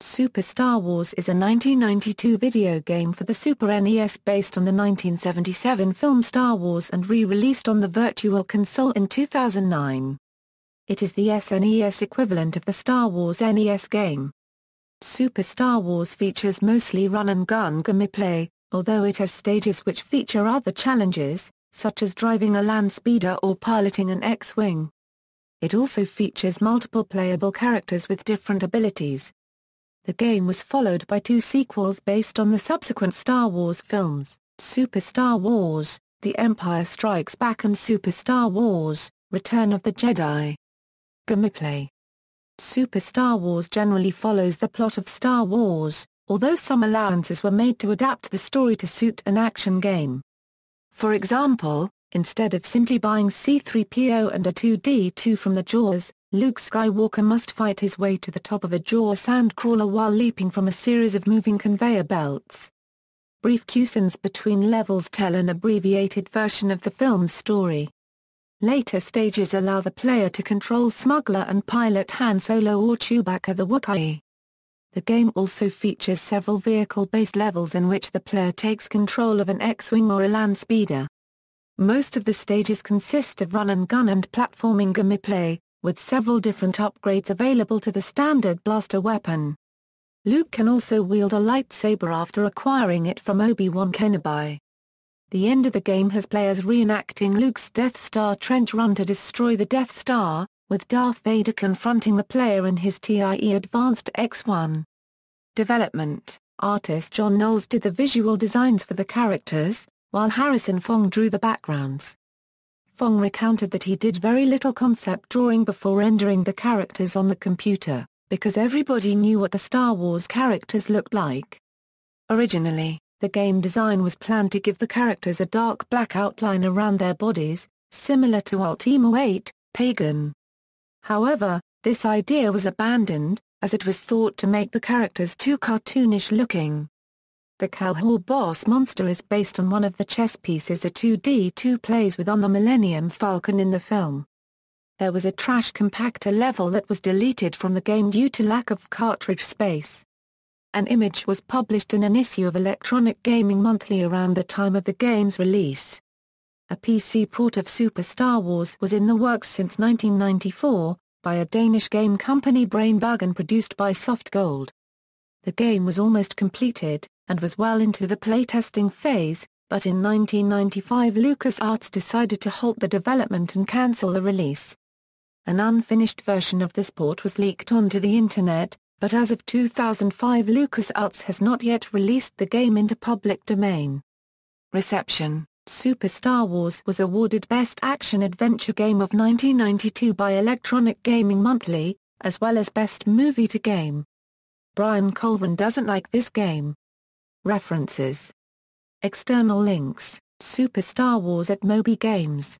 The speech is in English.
Super Star Wars is a 1992 video game for the Super NES based on the 1977 film Star Wars and re-released on the Virtual Console in 2009. It is the SNES equivalent of the Star Wars NES game. Super Star Wars features mostly run-and-gun gameplay, although it has stages which feature other challenges, such as driving a landspeeder or piloting an X-Wing. It also features multiple playable characters with different abilities. The game was followed by two sequels based on the subsequent Star Wars films, Super Star Wars: The Empire Strikes Back and Super Star Wars: Return of the Jedi. Gameplay. Super Star Wars generally follows the plot of Star Wars, although some allowances were made to adapt the story to suit an action game. For example, instead of simply buying C-3PO and R2-D2 from the Jaws, Luke Skywalker must fight his way to the top of a Jaws sandcrawler while leaping from a series of moving conveyor belts. Brief cutscenes between levels tell an abbreviated version of the film's story. Later stages allow the player to control Smuggler and pilot Han Solo or Chewbacca the Wookiee. The game also features several vehicle-based levels in which the player takes control of an X-Wing or a landspeeder. Most of the stages consist of run-and-gun and platforming gameplay, with several different upgrades available to the standard blaster weapon. Luke can also wield a lightsaber after acquiring it from Obi-Wan Kenobi. The end of the game has players reenacting Luke's Death Star trench run to destroy the Death Star, with Darth Vader confronting the player in his TIE Advanced X-1. Development. Artist John Knowles did the visual designs for the characters, while Harrison Fong drew the backgrounds. Fong recounted that he did very little concept drawing before rendering the characters on the computer, because everybody knew what the Star Wars characters looked like. Originally, the game design was planned to give the characters a dark black outline around their bodies, similar to Ultima 8, Pagan. However, this idea was abandoned, as it was thought to make the characters too cartoonish looking. The Calhor boss monster is based on one of the chess pieces R2-D2 plays with on the Millennium Falcon in the film. There was a trash compactor level that was deleted from the game due to lack of cartridge space. An image was published in an issue of Electronic Gaming Monthly around the time of the game's release. A PC port of Super Star Wars was in the works since 1994, by a Danish game company Brainbug and produced by Soft Gold. The game was almost completed, and was well into the playtesting phase, but in 1995 LucasArts decided to halt the development and cancel the release. An unfinished version of this port was leaked onto the internet, but as of 2005 LucasArts has not yet released the game into public domain. Reception. Super Star Wars was awarded Best Action Adventure Game of 1992 by Electronic Gaming Monthly, as well as Best Movie to Game. Brian Colvin doesn't like this game. References. External links: Super Star Wars at Moby Games.